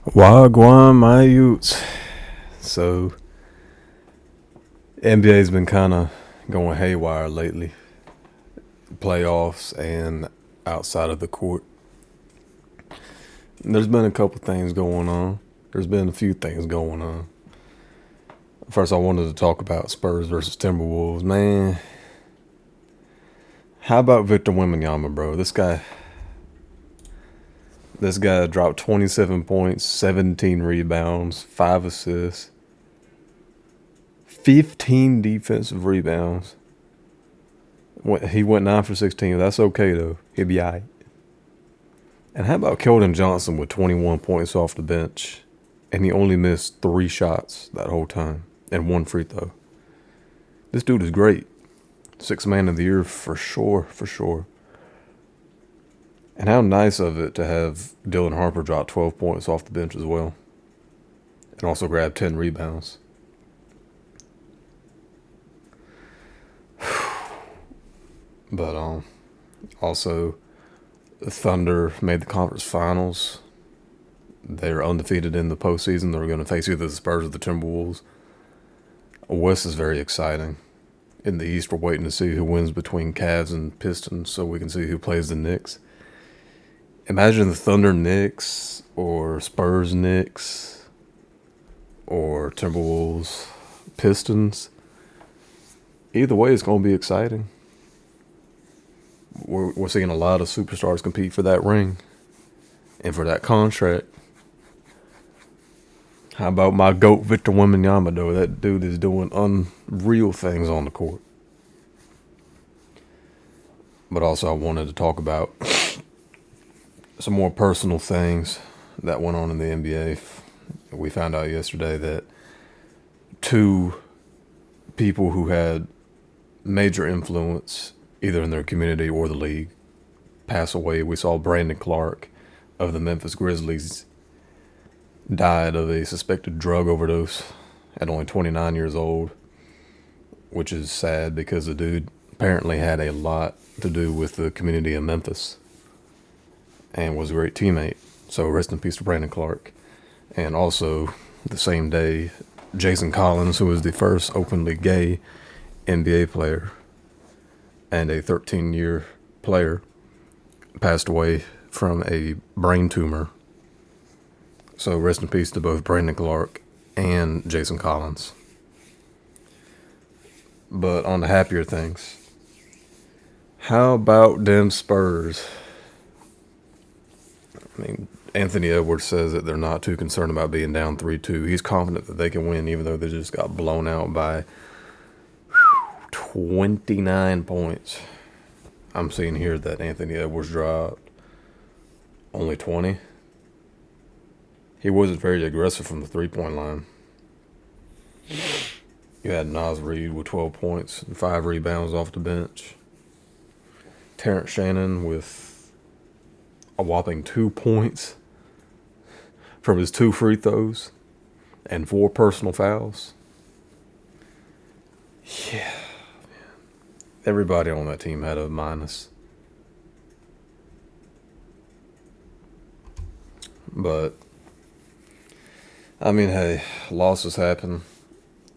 Wagwan, my youths. So, NBA's been kind of going haywire lately. Playoffs and outside of the court. There's been a couple things going on. There's been a few things going on. First, I wanted to talk about Spurs versus Timberwolves. Man, how about Victor Wembanyama, bro? This guy dropped 27 points, 17 rebounds, 5 assists, 15 defensive rebounds. He went 9 for 16. That's okay, though. He'll be all right. And how about Keldon Johnson with 21 points off the bench? And he only missed 3 shots that whole time and 1 free throw. This dude is great. 6th man of the year for sure, for sure. And how nice of it to have Dylan Harper drop 12 points off the bench as well. And also grab 10 rebounds. But also, the Thunder made the conference finals. They're undefeated in the postseason. They're going to face either the Spurs or the Timberwolves. West is very exciting. In the East, we're waiting to see who wins between Cavs and Pistons so we can see who plays the Knicks. Imagine the Thunder Knicks or Spurs Knicks or Timberwolves Pistons. Either way, it's going to be exciting. We're seeing a lot of superstars compete for that ring and for that contract. How about my GOAT, Victor Wembanyama, though? That dude is doing unreal things on the court. But also, I wanted to talk about some more personal things that went on in the NBA. We found out yesterday that 2 people who had major influence, either in their community or the league, pass away. We saw Brandon Clark of the Memphis Grizzlies died of a suspected drug overdose at only 29 years old, which is sad because the dude apparently had a lot to do with the community of Memphis and was a great teammate. So rest in peace to Brandon Clark. And also, the same day, Jason Collins, who was the first openly gay NBA player and a 13-year player, passed away from a brain tumor. So rest in peace to both Brandon Clark and Jason Collins. But on the happier things, how about them Spurs? I mean, Anthony Edwards says that they're not too concerned about being down 3-2. He's confident that they can win, even though they just got blown out by 29 points. I'm seeing here that Anthony Edwards dropped only 20. He wasn't very aggressive from the 3-point line. You had Naz Reid with 12 points and 5 rebounds off the bench. Terrence Shannon with a whopping 2 points from his 2 free throws and 4 personal fouls. Yeah, man. Everybody on that team had a minus. But, I mean, hey, losses happen.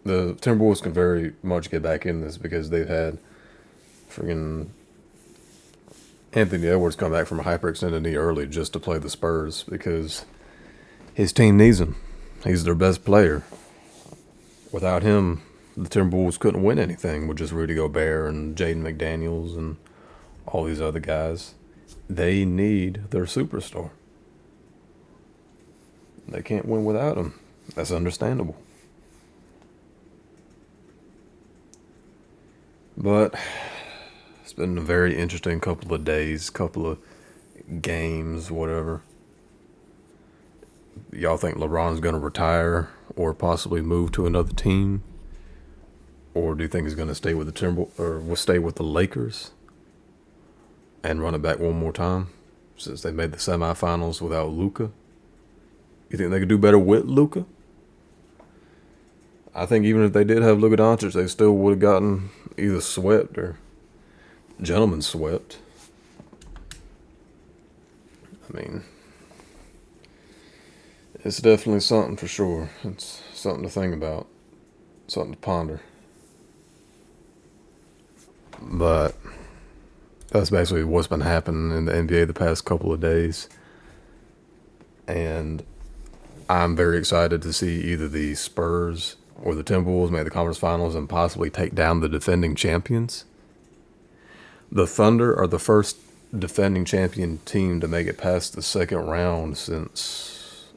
The Timberwolves can very much get back in this because they've had freaking Anthony Edwards come back from a hyperextended knee early just to play the Spurs because his team needs him. He's their best player. Without him, the Timberwolves couldn't win anything with just Rudy Gobert and Jaden McDaniels and all these other guys. They need their superstar. They can't win without him. That's understandable. But it's been a very interesting couple of days, couple of games, whatever. Y'all think LeBron's going to retire or possibly move to another team? Or do you think he's going to stay with the will stay with the Lakers and run it back one more time since they made the semifinals without Luka? You think they could do better with Luka? I think even if they did have Luka Doncic, they still would have gotten either swept or gentlemen swept. I mean, It's definitely something for sure. It's something to think about, something to ponder. But that's basically what's been happening in the NBA the past couple of days. And I'm very excited to see either the Spurs or the Timberwolves make the conference finals and possibly take down the defending champions. The Thunder are the first defending champion team to make it past the second round since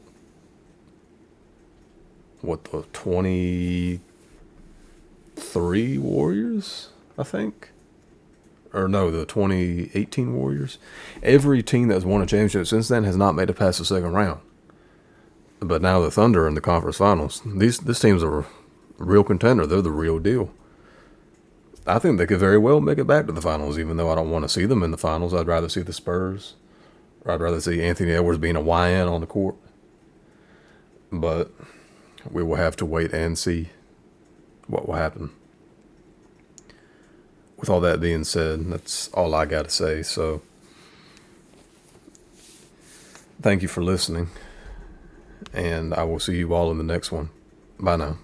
the 23 Warriors, I think. Or no, the 2018 Warriors. Every team that's won a championship since then has not made it past the second round. But now the Thunder are in the conference finals. This team's a real contender. They're the real deal. I think they could very well make it back to the finals, even though I don't want to see them in the finals. I'd rather see the Spurs. Or I'd rather see Anthony Edwards being a YN on the court. But we will have to wait and see what will happen. With all that being said, that's all I got to say. So, thank you for listening. And I will see you all in the next one. Bye now.